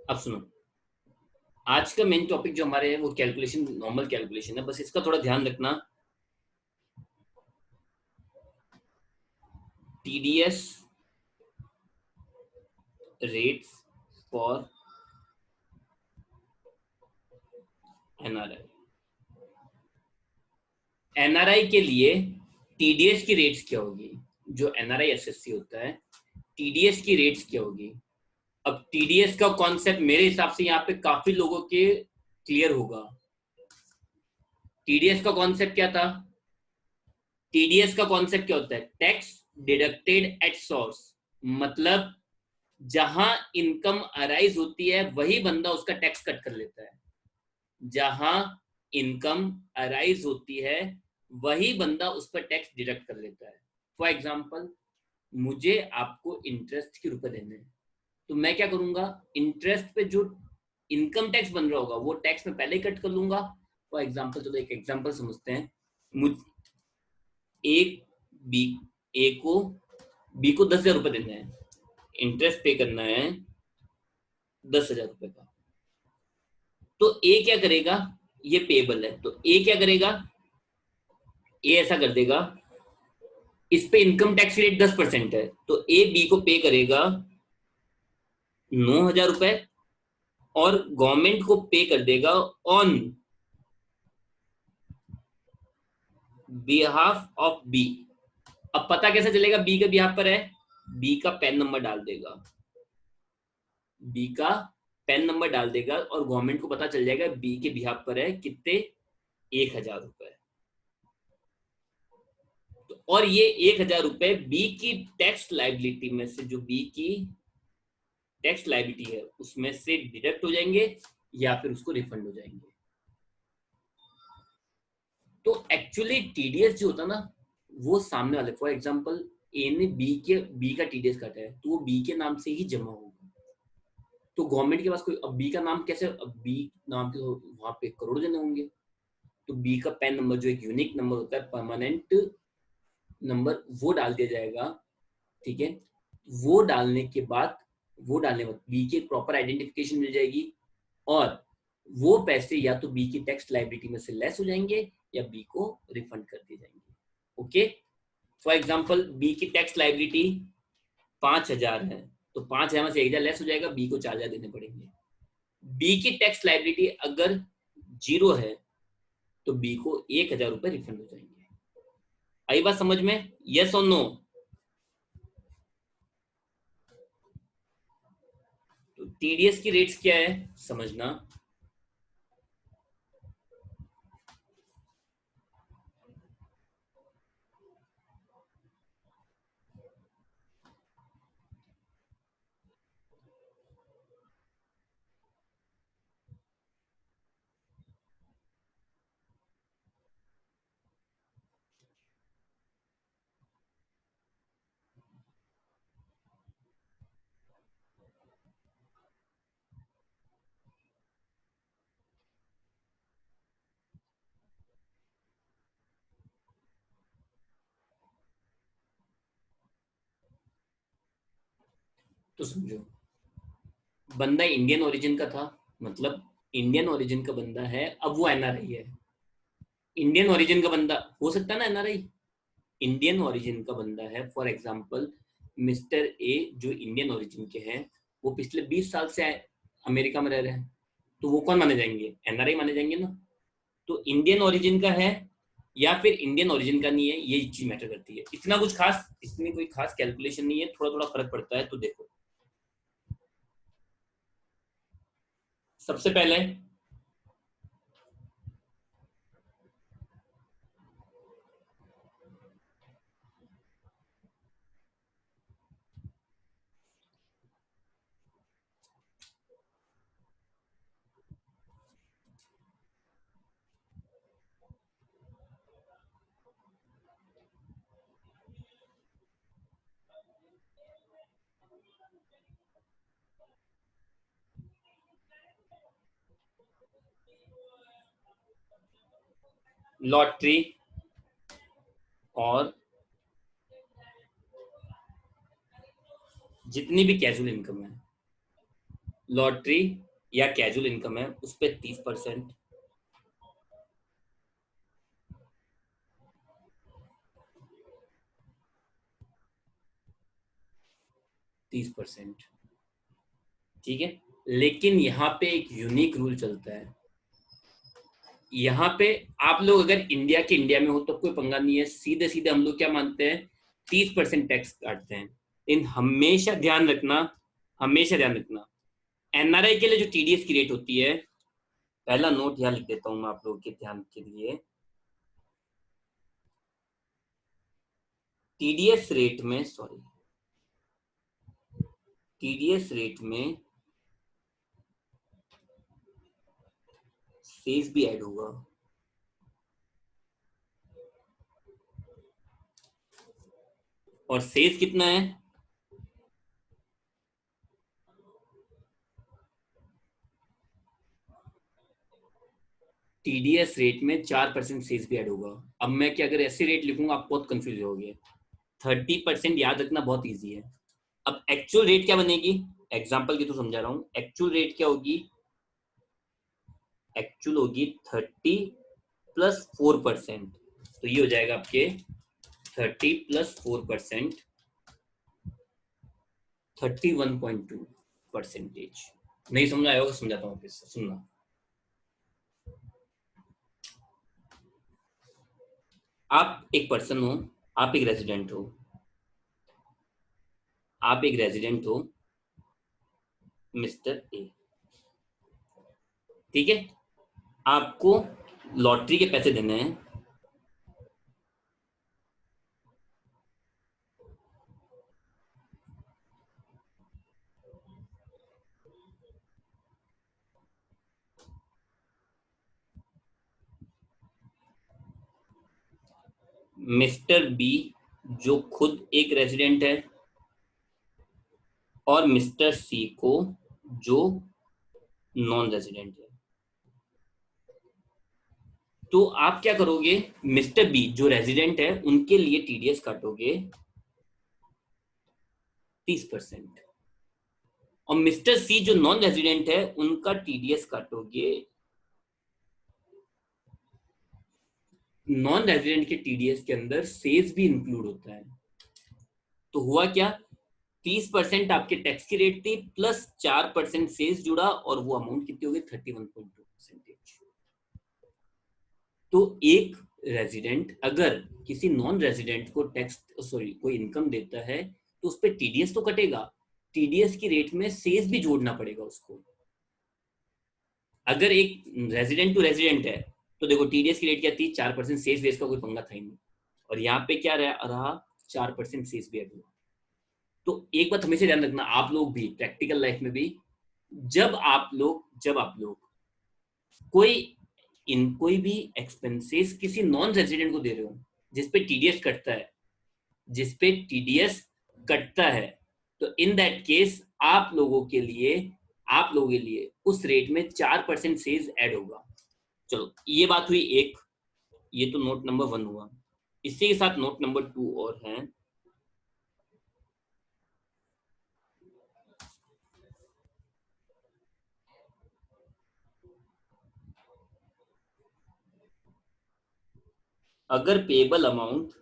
अब सुनो, आज का मेन टॉपिक जो हमारे है वो कैलकुलेशन, नॉर्मल कैलकुलेशन है, बस इसका थोड़ा ध्यान रखना। TDS rates for NRI. NRI के लिए टीडीएस की रेट्स क्या होगी? जो एनआरआई एसएससी होता है, टीडीएस की रेट्स क्या होगी? अब टीडीएस का कॉन्सेप्ट मेरे हिसाब से यहाँ पे काफी लोगों के क्लियर होगा। टीडीएस का कॉन्सेप्ट क्या था? टीडीएस का कॉन्सेप्ट क्या होता है? Tax deducted at source. मतलब जहां इनकम अराइज होती है वही बंदा उसका टैक्स कट कर लेता है। जहां इनकम अराइज होती है वही बंदा उस पर टैक्स डिडक्ट कर लेता है। फॉर एग्जाम्पल, मुझे आपको इंटरेस्ट के रुपए देने हैं, तो मैं क्या करूंगा? इंटरेस्ट पे जो इनकम टैक्स बन रहा होगा वो टैक्स में पहले ही कट कर लूंगा। फॉर एग्जाम्पल, चलो एक एग्जाम्पल समझते हैं। मुझ एक बी ए को बी को 10,000 रुपए देने हैं, इंटरेस्ट पे करना है 10,000 रुपए का। तो ए क्या करेगा? ये पेबल है, तो ए क्या करेगा? ए ऐसा कर देगा, इस पे इनकम टैक्स रेट 10% है, तो ए बी को पे करेगा 9,000 रुपए और गवर्नमेंट को पे कर देगा ऑन बिहाफ ऑफ बी। अब पता कैसे चलेगा बी के बिहाफ पर है? बी का पैन नंबर डाल देगा, बी का पैन नंबर डाल देगा और गवर्नमेंट को पता चल जाएगा बी के बिहाफ पर है कितने, 1,000 रुपए। तो और ये 1,000 रुपए बी की टैक्स लाइबिलिटी में से, जो बी की टैक्स लाइबिलिटी है उसमें से डिडक्ट हो जाएंगे या फिर उसको रिफंड हो जाएंगे। तो एक्चुअली टीडीएस जो होता ना, वो सामने वाले, फॉर एग्जांपल ए ने बी का टीडीएस काटा है तो वो बी के नाम से ही जमा होगा। तो गवर्नमेंट के पास कोई, अब बी का नाम कैसे, अब बी नाम के तो वहां पे करोड़ों जने होंगे। तो बी का पैन नंबर जो एक यूनिक नंबर होता है, परमानेंट नंबर, वो डाल दिया जाएगा। ठीक है, वो डालने के बाद, वो डालने के बाद बी की प्रॉपर आइडेंटिफिकेशन मिल जाएगी और वो पैसे या तो बी की टैक्स लाइबिलिटी में से लेस हो जाएंगे या बी को रिफंड कर दिए जाएंगे। ओके, फॉर एग्जाम्पल बी की टैक्स लाइबिलिटी 5,000 है, तो 5,000 में से 1,000 लेस हो जाएगा, बी को 4,000 देने पड़ेंगे। बी की टैक्स लाइबिलिटी अगर 0 है तो बी को 1,000 रुपए रिफंड हो जाएंगे। आई बात समझ में? यस और नो? तो टीडीएस की रेट्स क्या है समझना। तो समझो, बंदा इंडियन ओरिजिन का था, मतलब इंडियन ओरिजिन का बंदा है, अब वो एनआरआई है। इंडियन ओरिजिन का बंदा हो सकता है ना एनआरआई? इंडियन ओरिजिन का बंदा है, फॉर एग्जांपल मिस्टर ए जो इंडियन ओरिजिन के हैं, वो पिछले 20 साल से अमेरिका में रह रहे हैं, तो वो कौन माने जाएंगे? एनआरआई माने जाएंगे ना। तो इंडियन ओरिजिन का है या फिर इंडियन ओरिजिन का नहीं है, ये चीज मैटर करती है। इतना कुछ खास, इसमें कोई खास कैलकुलेशन नहीं है, थोड़ा थोड़ा फर्क पड़ता है। तो देखो, सबसे पहले लॉटरी और जितनी भी कैजुअल इनकम है, लॉटरी या कैजुअल इनकम है उस पर 30%, 30%। ठीक है, लेकिन यहाँ पे एक यूनिक रूल चलता है। यहाँ पे आप लोग अगर इंडिया के इंडिया में हो तो कोई पंगा नहीं है, सीधे सीधे हम लोग क्या मानते हैं, 30% टैक्स काटते हैं। इन हमेशा ध्यान रखना, हमेशा ध्यान रखना, एनआरआई के लिए जो टीडीएस की रेट होती है, पहला नोट यहाँ लिख देता हूँ मैं आप लोगों के ध्यान के लिए। टीडीएस रेट में, सॉरी, टीडीएस रेट में सेस भी ऐड होगा। और सेस कितना है, टीडीएस रेट में 4% सेस भी ऐड होगा। अब मैं क्या अगर ऐसे रेट लिखूंगा आप बहुत कंफ्यूज होगे। 30% याद रखना बहुत इजी है। अब एक्चुअल रेट क्या बनेगी, एग्जाम्पल की तो समझा रहा हूं, एक्चुअल रेट क्या होगी, एक्चुअल होगी 30 + 4%। तो ये हो जाएगा आपके 30 + 4%, 31.2%। नहीं समझ आया होगा, समझाता हूँ फिर से, सुनना। आप एक पर्सन हो, आप एक रेजिडेंट हो, आप एक रेजिडेंट हो, मिस्टर ए। ठीक है, आपको लॉटरी के पैसे देने हैं। मिस्टर बी जो खुद एक रेजिडेंट है, और मिस्टर सी को जो नॉन रेजिडेंट है। तो आप क्या करोगे, मिस्टर बी जो रेजिडेंट है उनके लिए टीडीएस काटोगे 30%, और मिस्टर सी जो नॉन रेजिडेंट है उनका टीडीएस काटोगे, नॉन रेजिडेंट के टीडीएस के अंदर सेस भी इंक्लूड होता है। तो हुआ क्या, 30% आपके टैक्स की रेट थी, प्लस 4% सेस जुड़ा, और वो अमाउंट कितनी हो गई, 31.2%। तो एक रेजिडेंट अगर किसी नॉन रेजिडेंट को टैक्स, सॉरी, कोई इनकम देता है तो उस पर टीडीएस तो कटेगा, टीडीएस की रेट में सेस भी जोड़ना पड़ेगा उसको। अगर एक रेजिडेंट टू रेजिडेंट है तो देखो टीडीएस की रेट क्या थी, 4%, सेस वेस का कोई पंगा था ही नहीं, और यहाँ पे क्या रहा, 4% सेस भी ऐड हुआ। तो एक बात हमेशा ध्यान रखना, आप लोग भी प्रैक्टिकल लाइफ में भी, जब आप लोग कोई कोई भी एक्सपेंसेस किसी नॉन रेजिडेंट को दे रहे हो जिस पे टीडीएस कटता है, जिस पे टीडीएस कटता है, तो इन दैट केस आप लोगों के लिए उस रेट में 4% सेज ऐड होगा। चलो ये बात हुई एक, ये तो नोट नंबर 1 हुआ। इसी के साथ नोट नंबर 2 और है। अगर पेबल अमाउंट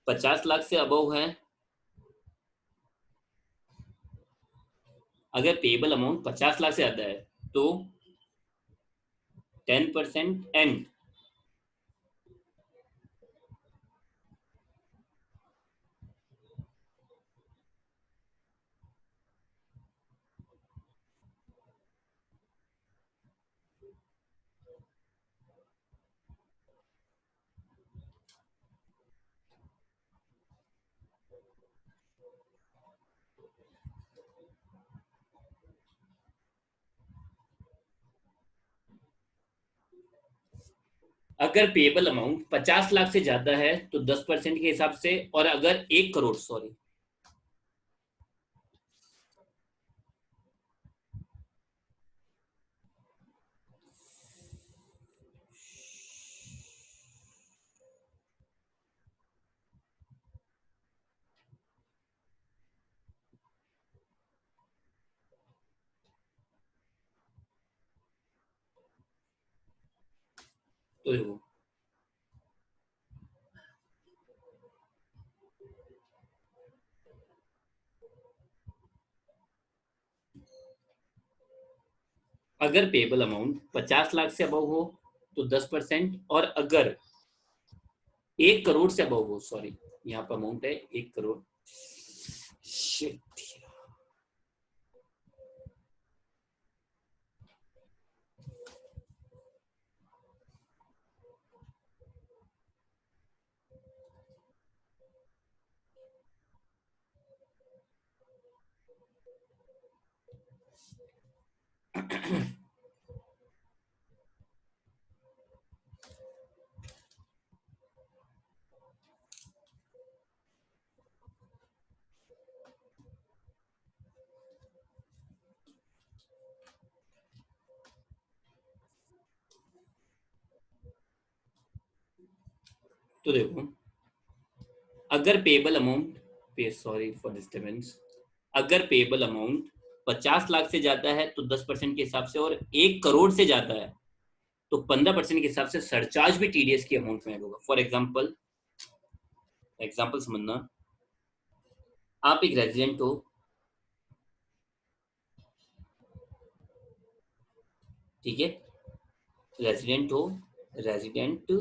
50 लाख से अबव है, अगर पेबल अमाउंट 50 लाख से ज्यादा है तो 10% एंड, अगर पेबल अमाउंट 50 लाख से ज्यादा है तो 10% के हिसाब से, और अगर 1 करोड़, सॉरी, तो देखो अगर पेबल अमाउंट 50 लाख से अबव हो तो 10%, और अगर 1 करोड़ से अबव हो, सॉरी यहाँ पर अमाउंट है 1 करोड़, शिट, तो देखो अगर पेबल अमाउंट पे, सॉरी फॉर डिस्टर्बेंस, अगर पेबल अमाउंट 50 लाख से ज्यादा है तो 10% के हिसाब से, और 1 करोड़ से ज्यादा है तो 15% के हिसाब से सरचार्ज भी टीडीएस की अमाउंट में ऐड होगा। फॉर एग्जाम्पल, एग्जाम्पल समझना, आप एक रेजिडेंट हो, ठीक है, रेजिडेंट हो, रेजिडेंट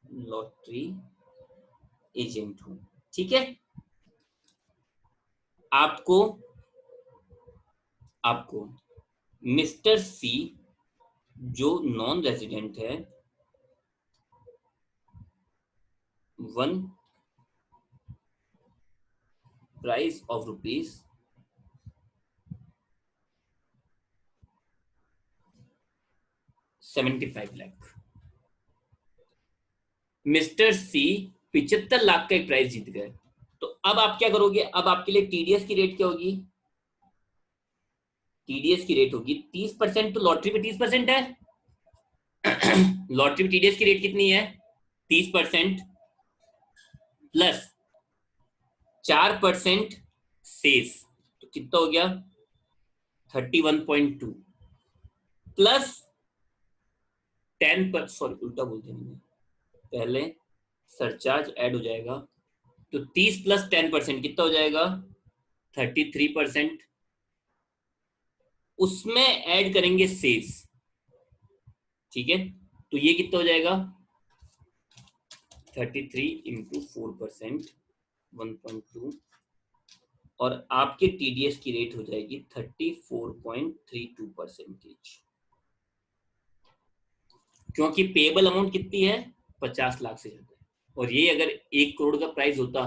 लॉटरी एजेंट हो, ठीक है, आपको आपको मिस्टर सी जो नॉन रेजिडेंट है, 1 price of rupees 75 lakh, mister C 75 lakh का एक प्राइस जीत गए, तो अब आप क्या करोगे? अब आपके लिए टीडीएस की रेट क्या होगी? टीडीएस की रेट होगी 30%, तो लॉटरी पे 30% है। लॉटरी पे टीडीएस की रेट कितनी है? 30% प्लस 4% सेस, तो कितना हो गया? 31.2 प्लस 10, सॉरी उल्टा बोलते हैं, पहले सरचार्ज ऐड हो जाएगा, तो 30 प्लस 10% कितना हो जाएगा? 33%, उसमें ऐड करेंगे सेस, ठीक है, तो ये कितना हो जाएगा? 33 इंटू 4%, 1.2, और आपके टीडीएस की रेट हो जाएगी 34.32%, क्योंकि पेबल अमाउंट कितनी है? 50 लाख से ज्यादा है, और ये अगर 1 करोड़ का प्राइस होता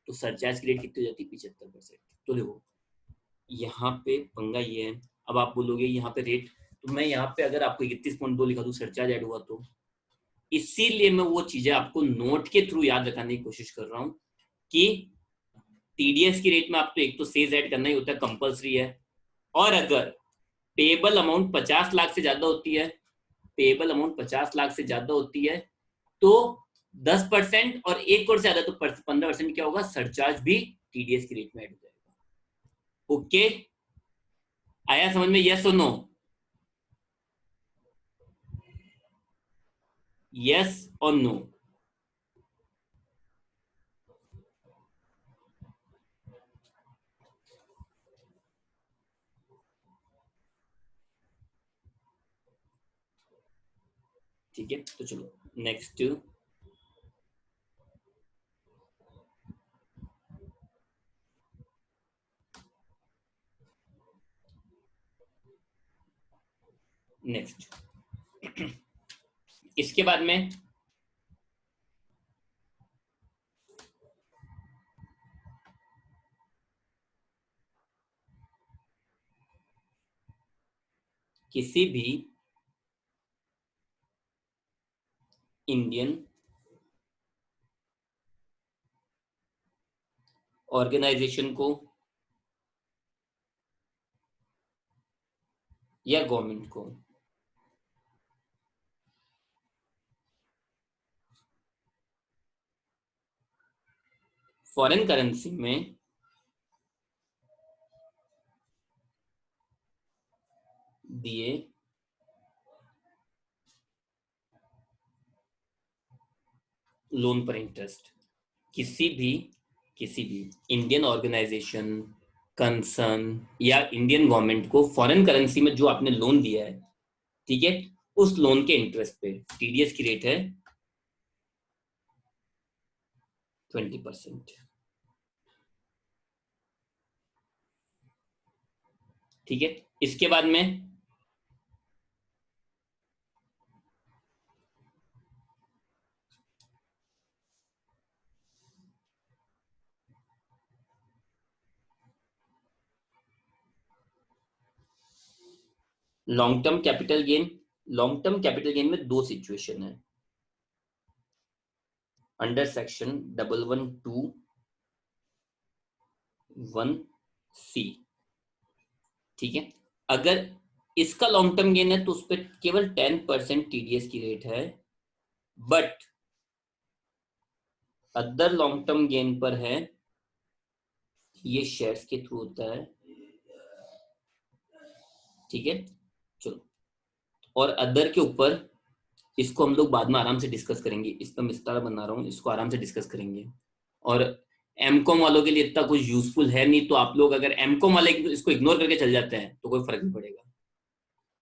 तो सरचार्ज की रेट कितनी हो जाती? 75%। तो देखो यहाँ पे पंगा ये है, अब आप बोलोगे यहाँ पे रेट, तो मैं यहाँ पे अगर आपको 31.2 लिखा दूं, सरचार्ज ऐड हुआ तो, इसीलिए मैं वो चीजें आपको नोट के थ्रू याद रखने की कोशिश कर रहा हूँ कि टीडीएस की रेट में आपको एक तो सेज ऐड करना ही होता है, कंपलसरी है, और अगर पेबल अमाउंट 50 लाख से ज्यादा होती है, पेबल अमाउंट 50 लाख से ज्यादा होती है तो 10%, और 1 करोड़ से ज्यादा तो 15% क्या होगा? सरचार्ज भी टीडीएस की रेट में ऐड हो जाएगा। ओके, आया समझ में? यस और नो? यस और नो? ठीक है, तो चलो नेक्स्ट। नेक्स्ट इसके बाद में किसी भी इंडियन ऑर्गेनाइजेशन को या गवर्नमेंट को फॉरेन करेंसी में दिए लोन पर इंटरेस्ट किसी भी इंडियन ऑर्गेनाइजेशन, कंसर्न या इंडियन गवर्नमेंट को फॉरेन करेंसी में जो आपने लोन दिया है, ठीक है, उस लोन के इंटरेस्ट पे टीडीएस की रेट है 20%। ठीक है, इसके बाद में long term capital gain. Long term capital gain में दो सिचुएशन है अंडर सेक्शन 112(1)(c। ठीक है, अगर इसका लॉन्ग टर्म गेन है तो उस पर केवल 10% टीडीएस की रेट है, but other long term gain पर है, ये शेयर्स के थ्रू होता है। ठीक है, चलो, और अदर के ऊपर इसको हम लोग बाद में आराम से डिस्कस करेंगे, इस पर मिस्तारा बना रहा हूँ, इसको आराम से डिस्कस करेंगे। और एमकॉम वालों के लिए इतना कुछ यूजफुल है नहीं, तो आप लोग अगर एमकॉम वाले इसको इग्नोर करके चल जाते हैं तो कोई फर्क नहीं पड़ेगा।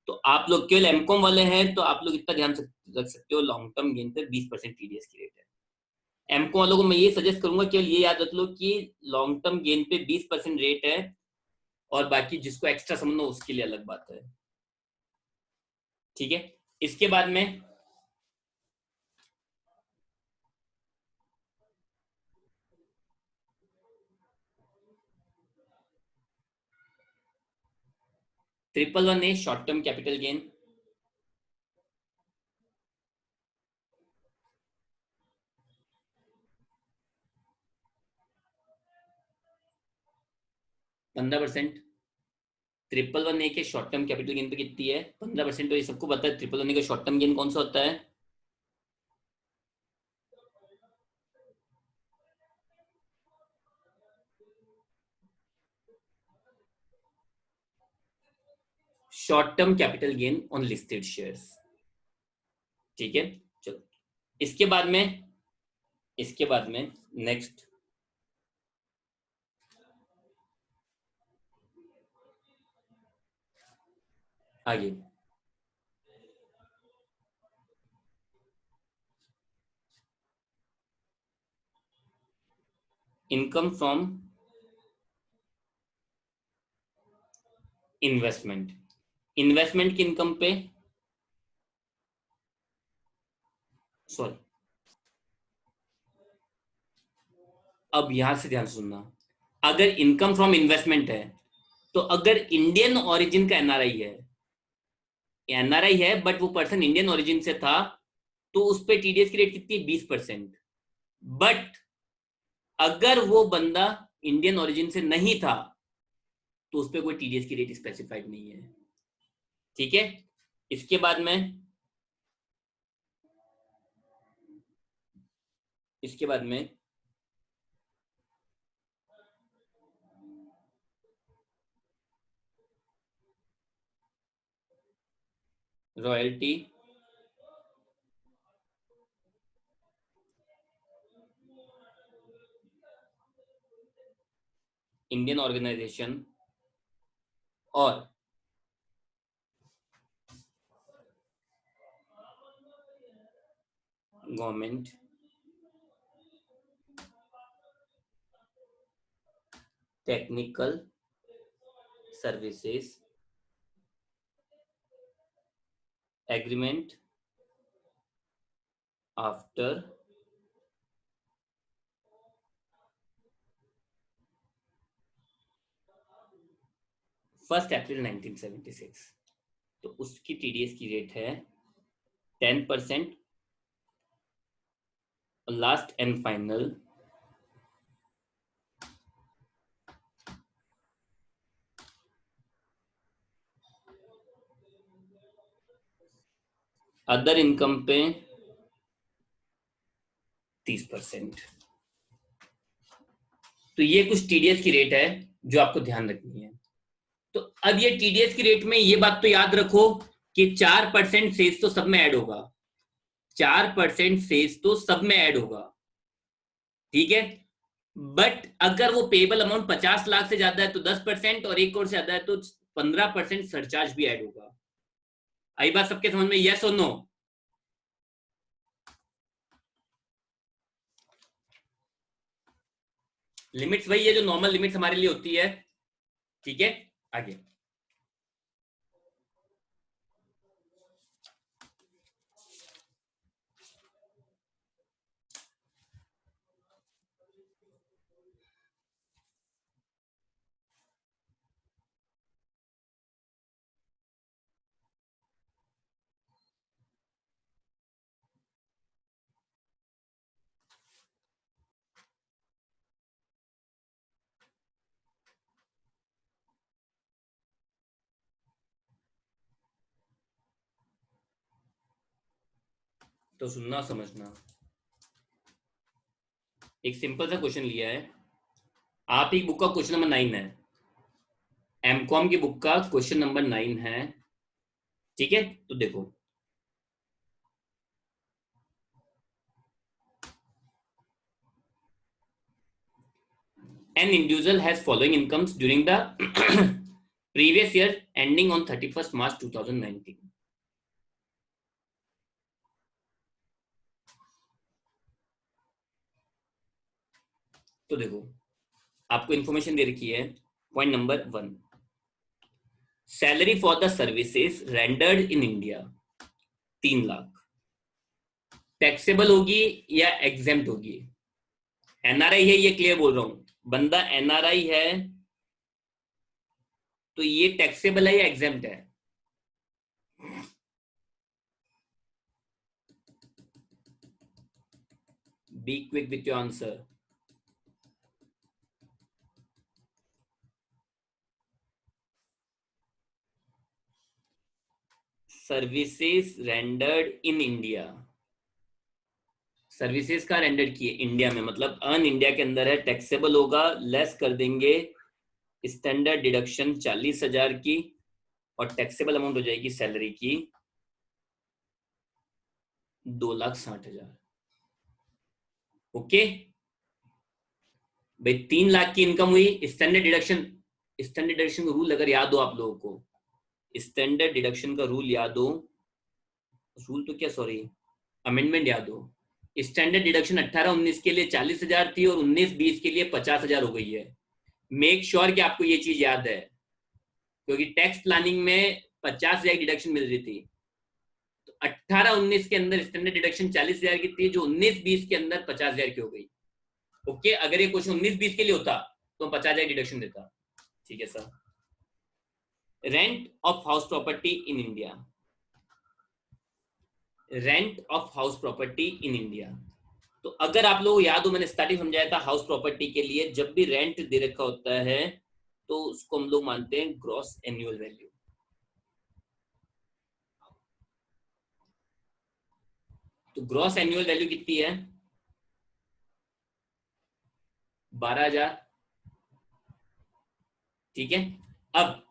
तो आप लोग केवल एमकॉम वाले हैं तो आप लोग इतना ध्यान रख सकते हो, लॉन्ग टर्म गेन पे 20% टीडीएस की रेट है। एमकॉम वालों को मैं ये सजेस्ट करूंगा, केवल ये याद रख लो कि लॉन्ग टर्म गेन पे 20% रेट है, और बाकी जिसको एक्स्ट्रा समझना उसके लिए अलग बात है। ठीक है, इसके बाद में (111A) short term capital gain. (15%) (111A) के शॉर्ट टर्म कैपिटल गेन पे कितनी है? 15%। तो ये सबको पता है (111A) का शॉर्ट टर्म गेन कौन सा होता है? Short term capital gain on listed shares. ठीक है, चलो, इसके बाद में नेक्स्ट आगे इनकम फ्रॉम इन्वेस्टमेंट। इन्वेस्टमेंट की इनकम पे, सॉरी, अब यहां से ध्यान सुनना, अगर इनकम फ्रॉम इन्वेस्टमेंट है तो अगर इंडियन ओरिजिन का एनआरआई है बट वो पर्सन इंडियन ओरिजिन से था, तो उस पर टीडीएस की रेट कितनी है? 20%। बट अगर वो बंदा इंडियन ओरिजिन से नहीं था तो उस पर कोई टीडीएस की रेट स्पेसिफाइड नहीं है। ठीक है, इसके बाद में रॉयल्टी, इंडियन ऑर्गेनाइजेशन और government technical services agreement after 1 अप्रैल 1976। तो उसकी टीडीएस की रेट है 10%। Last and final other income पे 30%। तो ये कुछ टीडीएस की रेट है जो आपको ध्यान रखनी है। तो अब ये टीडीएस की रेट में ये बात तो याद रखो कि 4% सेस तो सब में ऐड होगा। 4% सेस तो सब में ऐड होगा, ठीक है। बट अगर वो पेबल अमाउंट 50 लाख से ज्यादा है तो 10%, और 1 करोड़ से ज्यादा है तो 15% सरचार्ज भी ऐड होगा। आई बात सबके समझ में, यस और नो? लिमिट्स वही है जो नॉर्मल लिमिट्स हमारे लिए होती है, ठीक है। आगे तो सुनना समझना, एक सिंपल सा क्वेश्चन लिया है। आप ही बुक का क्वेश्चन नंबर 9 है, एमकॉम की बुक का क्वेश्चन नंबर 9 है, ठीक है। तो देखो, an individual has following incomes during the previous year ending on 31st March 2019। तो देखो, आपको इंफॉर्मेशन दे रखी है। Point number 1, salary for the services rendered in India 3 lakh, taxable होगी या एग्जेम्प्ट होगी? एनआरआई है, ये क्लियर बोल रहा हूं, बंदा एनआरआई है तो ये टैक्सेबल है या एग्जेम्प्ट है? Be quick with your answer. Services rendered in India, services का रेंडर किए इंडिया में, मतलब अर्न इंडिया के अंदर है, टैक्सेबल होगा, लेस कर देंगे स्टैंडर्ड डिडक्शन 40,000 की, और टैक्सेबल अमाउंट हो जाएगी सैलरी की 2,60,000। ओके भाई, 3 लाख की इनकम हुई, स्टैंडर्ड डिडक्शन, स्टैंडर्ड डिडक्शन का रूल अगर याद हो आप लोगों को, स्टैंडर्ड डिडक्शन का रूल याद हो, रूल तो क्या, सॉरी, अमेंडमेंट याद हो, स्टैंडर्ड डिडक्शन 18-19 के लिए 40,000 थी और 19-20 के लिए 50,000 हो गई है। मेक श्योर कि आपको ये चीज याद है, क्योंकि टैक्स प्लानिंग में 50,000 डिडक्शन मिल रही थी, तो 18-19 के अंदर स्टैंडर्ड डिडक्शन 40,000 की थी, जो 19-20 के अंदर 50,000 की हो गई। ओके, अगर ये क्वेश्चन 19-20 के लिए होता तो 50,000 डिडक्शन देता, ठीक है sir. Rent of house property in India, rent of house property in India, तो अगर आप लोग याद हो, मैंने स्टार्टिंग समझाया था, हाउस प्रॉपर्टी के लिए जब भी रेंट दे रखा होता है तो उसको हम लोग मानते हैं ग्रॉस एनुअल वैल्यू। तो ग्रॉस एनुअल वैल्यू कितनी है? 12,000, ठीक है। अब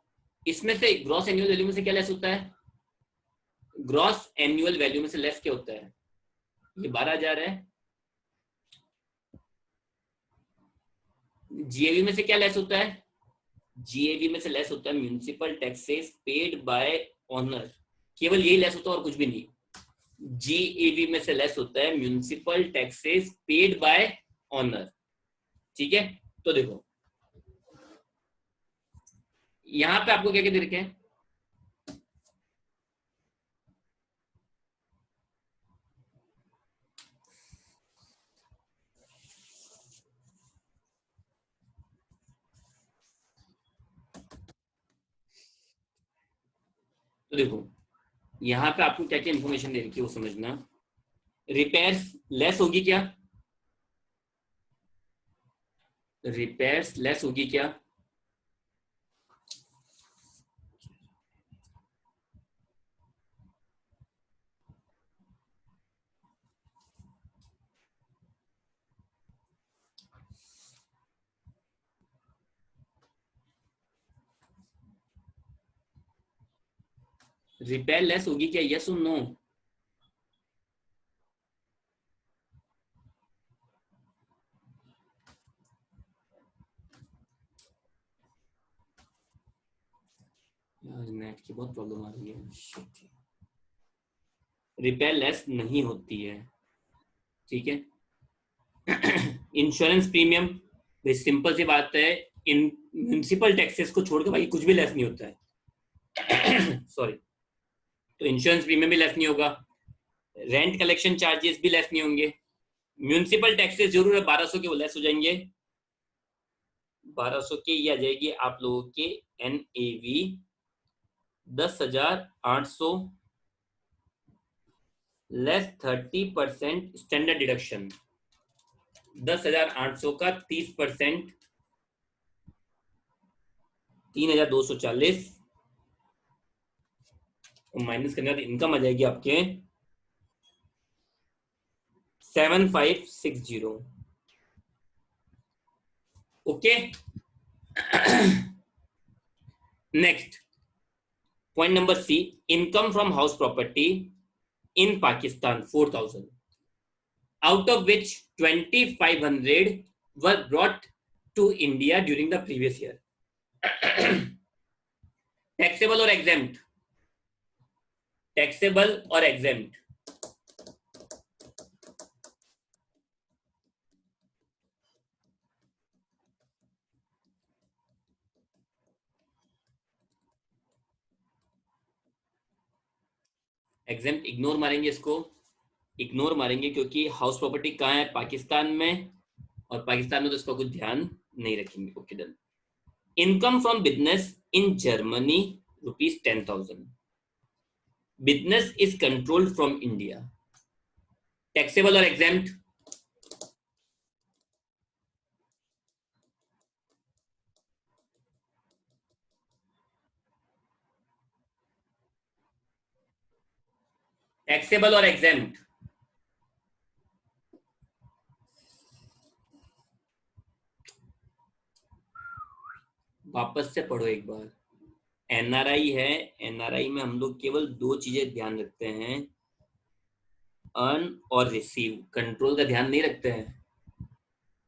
इसमें से ग्रॉस एनुअल वैल्यू में से क्या लेस होता है? ग्रॉस एनुअल वैल्यू में से लेस क्या होता है? ये 12,000 है। जीएवी में से क्या लेस होता है? जीएवी में से लेस होता है municipal taxes paid by honour, केवल यही लेस होता है और कुछ भी नहीं। जीएवी में से लेस होता है municipal taxes paid by honour, ठीक है। तो देखो, यहां पे आपको क्या क्या दे रखे हैं? तो देखो, यहाँ पे आपको क्या क्या इंफॉर्मेशन दे रखी है वो समझना। रिपेयर्स लेस होगी क्या? रिपेयर्स लेस होगी क्या? रिपेयर लेस होगी क्या, यस और नो? नेट की बहुत प्रॉब्लम आ रही है, रिपेयर लेस नहीं होती है, ठीक है। इंश्योरेंस प्रीमियम, भाई सिंपल सी बात है, इन म्यूनिसिपल टैक्सेस को छोड़कर भाई कुछ भी लेस नहीं होता है। सॉरी, तो इंश्योरेंस प्रीमियम भी लेस नहीं होगा, रेंट कलेक्शन चार्जेस भी लेस नहीं होंगे, म्यूनिसिपल टैक्सेस जरूर है 1200 के वो लेस हो जाएंगे, 1200 के ये आ जाएगी आप लोगों के NAV 10,800 लेस 30% स्टैंडर्ड डिडक्शन, 10,800 का 30% 3,240 और माइनस करने बाद इनकम आ जाएगी आपके 7,560। Okay, next point number C, income from house property in Pakistan 4,000, out of which 2,500 were brought to India during the previous year. Taxable or exempt? Taxable or exempt? Exempt ignore मारेंगे, इसको ignore मारेंगे क्योंकि house property कहाँ है, पाकिस्तान में, और पाकिस्तान में तो इसका कुछ ध्यान नहीं रखेंगे। Okay done. Income from business in Germany ₹10,000, business is controlled from India, taxable और एग्जेम्प्ट? टैक्सेबल और एग्जेम्प्ट? वापस से पढ़ो एक बार। NRI है, NRI में हम लोग केवल दो चीजें ध्यान रखते हैं, अर्न और रिसीव, कंट्रोल का ध्यान नहीं रखते हैं।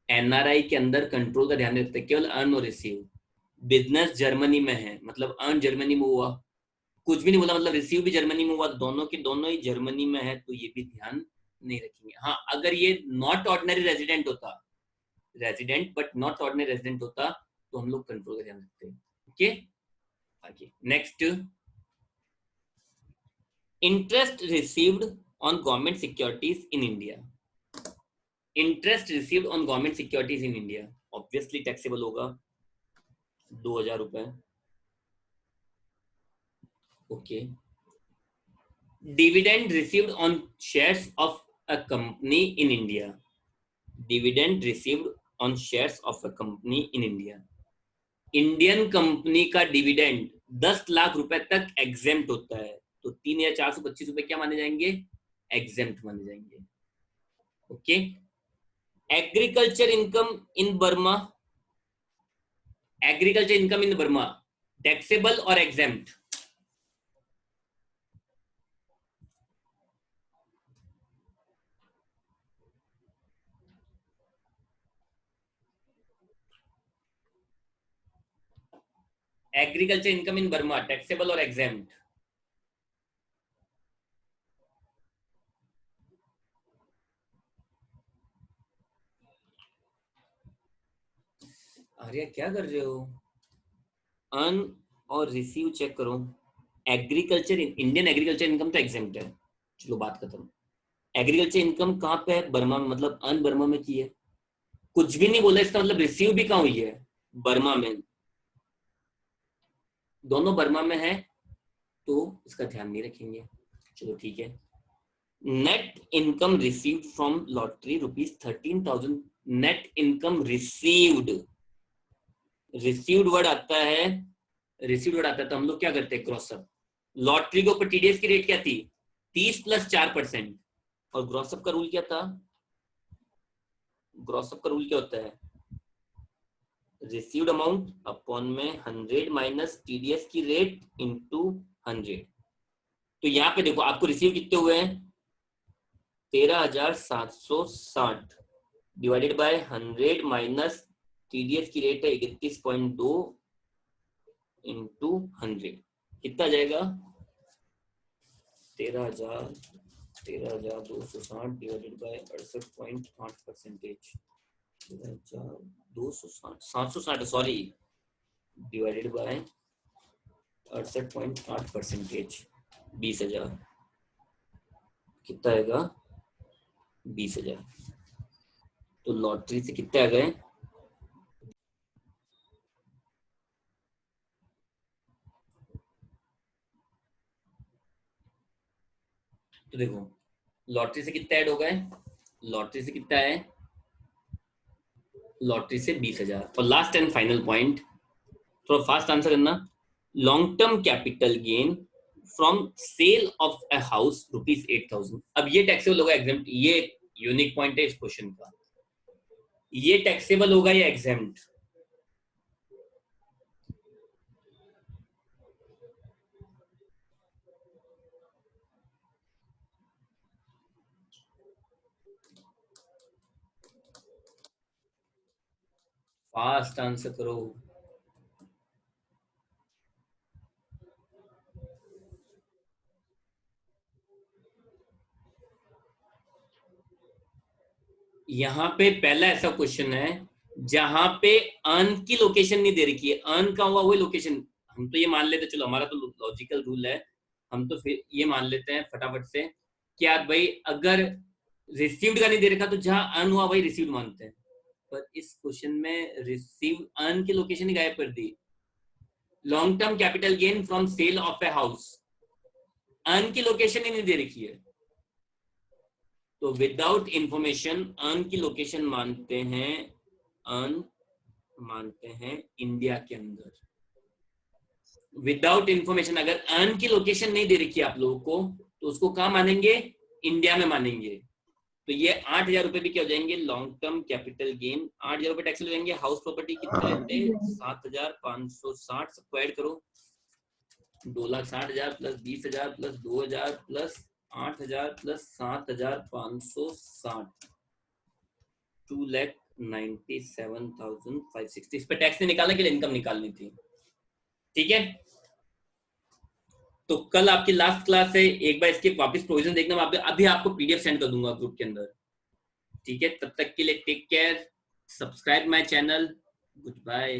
NRI के अंदर कंट्रोल का ध्यान रखते हैं, केवल अर्न और रिसीव। बिजनेस जर्मनी में है मतलब अर्न जर्मनी में हुआ, कुछ भी नहीं बोला मतलब रिसीव भी जर्मनी में हुआ, दोनों के दोनों ही जर्मनी में है, तो ये भी ध्यान नहीं रखेंगे। हाँ, अगर ये नॉट ऑर्डिनरी रेजिडेंट होता, resident but not ordinary resident होता, तो हम लोग कंट्रोल का ध्यान रखते हैं। ओके, आगे next, interest received on government securities in India, interest received on government securities in India obviously taxable होगा, 2,000 रुपए। Okay, dividend received on shares of a company in India, dividend received on shares of a company in India, Indian company का dividend 10 lakh रुपए तक exempt होता है, तो 3,425 रुपए क्या माने जाएंगे, एग्जेम्प्ट माने जाएंगे। Okay, agriculture income in Burma, agriculture income in Burma taxable और exempt? Agriculture income in Burma taxable और एग्जेम्प्ट? अरे क्या कर रहे हो, अर्न और रिसीव चेक करो। एग्रीकल्चर, इंडियन एग्रीकल्चर इनकम तो एग्जेम्प्ट है, चलो बात खत्म। एग्रीकल्चर इनकम कहाँ पे है, बर्मा में, मतलब अर्न बर्मा में की है, कुछ भी नहीं बोला, इसका मतलब रिसीव भी कहाँ हुई है, बर्मा में, दोनों बर्मा में है, तो इसका ध्यान नहीं रखेंगे। चलो ठीक है, net income received from lottery ₹13,000, net income received, received word आता है, रिसीव्ड वर्ड आता है तो हम लोग क्या करते हैं, क्रॉस अप। लॉटरी के ऊपर TDS की रेट क्या थी, 30 + 4%, और ग्रॉस अप का रूल क्या था, ग्रॉस अप का रूल क्या होता है, रिसीव्ड अमाउंट अपॉन में 100 माइनस TDS की रेट इनटू 100। तो यहाँ पे देखो आपको रिसीव कितने हुए हैं, 13,760 डिवाइडेड बाय 100 माइनस TDS की रेट है 31.2 इनटू 100, कितना आ जाएगा 13,260 divided by 68.8%। 13,260 760 sorry divided by 68.8%। 20,000 कितना आएगा 20,000। तो लॉटरी से कितने आ गए तो देखो लॉटरी से कितना ऐड हो गए लॉटरी से कितना है लॉटरी से 20,000। और लास्ट एंड फाइनल पॉइंट थोड़ा फास्ट आंसर करना long term capital gain from sale of a house ₹8,000। अब ये टैक्सेबल होगा एग्जाम्प्ट ये यूनिक पॉइंट है इस क्वेश्चन का ये टैक्सेबल होगा या एग्जाम्प्ट फास्ट आंसर करो यहाँ पे पहला ऐसा क्वेश्चन है जहां पे अर्न की लोकेशन नहीं दे रखी है अर्न का हुआ वही लोकेशन हम तो ये मान लेते चलो हमारा तो लॉजिकल रूल है हम तो फिर ये मान लेते हैं फटाफट से क्या भाई अगर रिसीव्ड का नहीं दे रखा तो जहां अर्न हुआ वही रिसीव्ड मानते हैं पर इस क्वेश्चन में रिसीव अर्न की लोकेशन ही गायब कर दी long term capital gain from sale of a house earn की लोकेशन ही नहीं दे रखी है तो विदाउट इंफॉर्मेशन अर्न की लोकेशन मानते हैं अर्न मानते हैं इंडिया के अंदर विदाउट इंफॉर्मेशन अगर अर्न की लोकेशन नहीं दे रखी है आप लोगों को तो उसको कहां मानेंगे इंडिया में मानेंगे तो ये 8,000 रुपए भी क्या हो जाएंगे लॉन्ग टर्म कैपिटल गेन 8,000 रुपए टैक्स हो जाएंगे हाउस प्रॉपर्टी कितने रहते हैं 7,560 सबको ऐड करो 2,60,000 प्लस 20,000 प्लस 2,000 प्लस 8,000 प्लस 7,560 2,97,560 इस पे टैक्स नहीं निकालने के लिए इनकम निकालनी थी ठीक है तो कल आपकी लास्ट क्लास है एक बार इसके वापस प्रोविजन देखना मैं अभी आपको पीडीएफ सेंड कर दूंगा ग्रुप के अंदर ठीक है तब तक के लिए take care subscribe my channel good bye